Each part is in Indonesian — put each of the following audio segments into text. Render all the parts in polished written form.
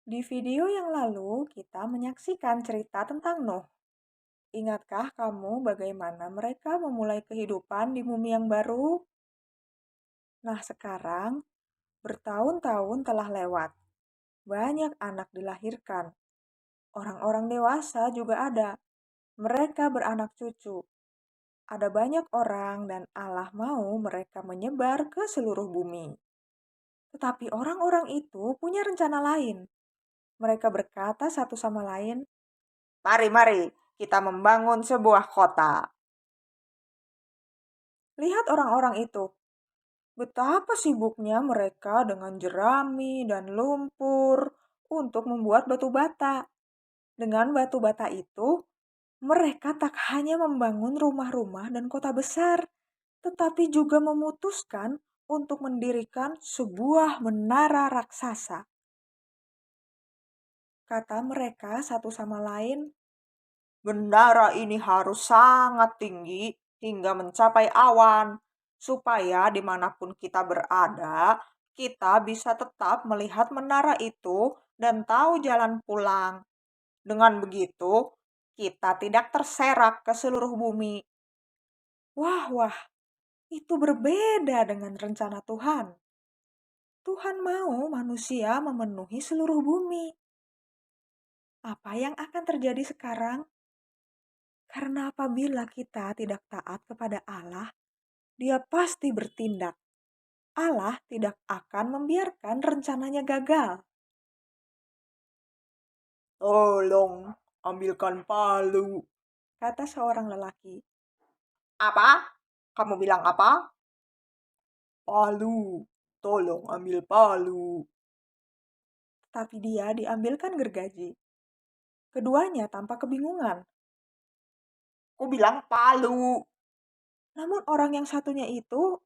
Di video yang lalu, kita menyaksikan cerita tentang Nuh. Ingatkah kamu bagaimana mereka memulai kehidupan di bumi yang baru? Nah, sekarang bertahun-tahun telah lewat. Banyak anak dilahirkan. Orang-orang dewasa juga ada. Mereka beranak cucu. Ada banyak orang dan Allah mau mereka menyebar ke seluruh bumi. Tetapi orang-orang itu punya rencana lain. Mereka berkata satu sama lain, "Mari, kita membangun sebuah kota." Lihat orang-orang itu. Betapa sibuknya mereka dengan jerami dan lumpur untuk membuat batu bata. Dengan batu bata itu, mereka tak hanya membangun rumah-rumah dan kota besar, tetapi juga memutuskan untuk mendirikan sebuah menara raksasa. Kata mereka satu sama lain, "Menara ini harus sangat tinggi hingga mencapai awan, supaya dimanapun kita berada, kita bisa tetap melihat menara itu dan tahu jalan pulang. Dengan begitu, kita tidak terserak ke seluruh bumi." Wah, wah, itu berbeda dengan rencana Tuhan. Tuhan mau manusia memenuhi seluruh bumi. Apa yang akan terjadi sekarang? Karena apabila kita tidak taat kepada Allah, Dia pasti bertindak. Allah tidak akan membiarkan rencananya gagal. Tolong, ambilkan palu. Kata seorang lelaki. Apa? Kamu bilang apa? Palu. Tolong ambil palu. Tapi dia diambilkan gergaji. Keduanya tampak kebingungan. Aku bilang palu. Namun orang yang satunya itu,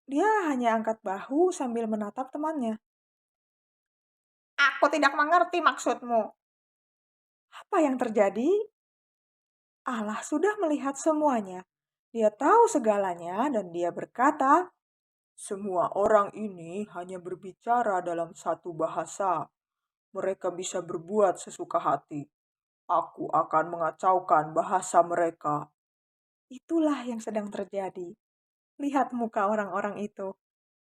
dia hanya angkat bahu sambil menatap temannya. Aku tidak mengerti maksudmu. Apa yang terjadi? Allah sudah melihat semuanya. Dia tahu segalanya dan dia berkata, Semua orang ini hanya berbicara dalam satu bahasa. Mereka bisa berbuat sesuka hati. Aku akan mengacaukan bahasa mereka. itulah yang sedang terjadi. Lihat muka orang-orang itu.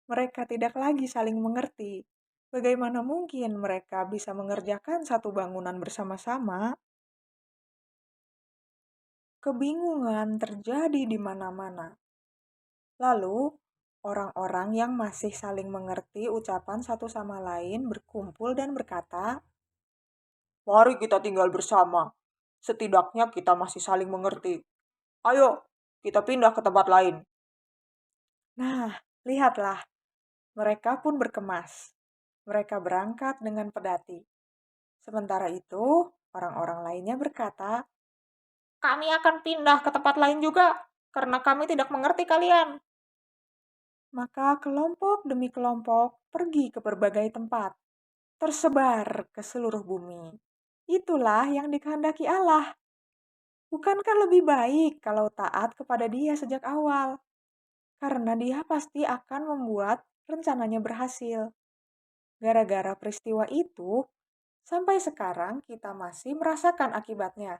Mereka tidak lagi saling mengerti. Bagaimana mungkin mereka bisa mengerjakan satu bangunan bersama-sama? Kebingungan terjadi di mana-mana. Lalu, orang-orang yang masih saling mengerti ucapan satu sama lain berkumpul dan berkata, Mari kita tinggal bersama. Setidaknya kita masih saling mengerti. Ayo, kita pindah ke tempat lain. "Nah, lihatlah, mereka pun berkemas. Mereka berangkat dengan pedati." Sementara itu, orang-orang lainnya berkata, Kami akan pindah ke tempat lain juga, karena kami tidak mengerti kalian. maka kelompok demi kelompok pergi ke berbagai tempat, tersebar ke seluruh bumi. Itulah yang dikehendaki Allah. Bukankah lebih baik kalau taat kepada Dia sejak awal? Karena Dia pasti akan membuat rencananya berhasil. Gara-gara peristiwa itu, sampai sekarang kita masih merasakan akibatnya.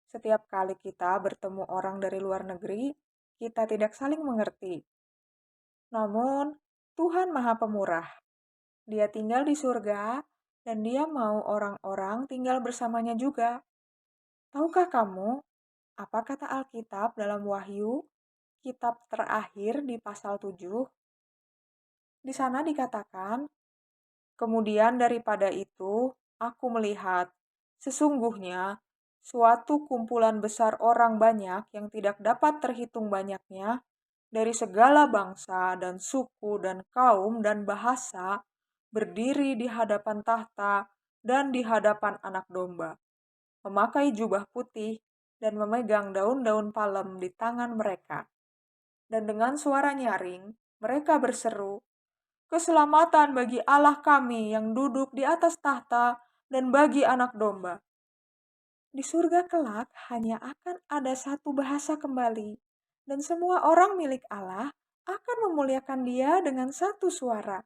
Setiap kali kita bertemu orang dari luar negeri, kita tidak saling mengerti. Namun, Tuhan Maha Pemurah. Dia tinggal di surga, dan Dia mau orang-orang tinggal bersamanya juga. Tahukah kamu apa kata Alkitab dalam Wahyu, kitab terakhir di pasal 7? Di sana dikatakan, kemudian daripada itu, aku melihat, sesungguhnya, suatu kumpulan besar orang banyak yang tidak dapat terhitung banyaknya, dari segala bangsa dan suku dan kaum dan bahasa, berdiri di hadapan tahta dan di hadapan Anak Domba, memakai jubah putih dan memegang daun-daun palem di tangan mereka. Dan dengan suara nyaring, mereka berseru, "Keselamatan bagi Allah kami yang duduk di atas tahta dan bagi Anak Domba." Di surga kelak hanya akan ada satu bahasa kembali, dan semua orang milik Allah akan memuliakan Dia dengan satu suara.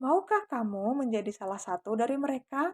Maukah kamu menjadi salah satu dari mereka?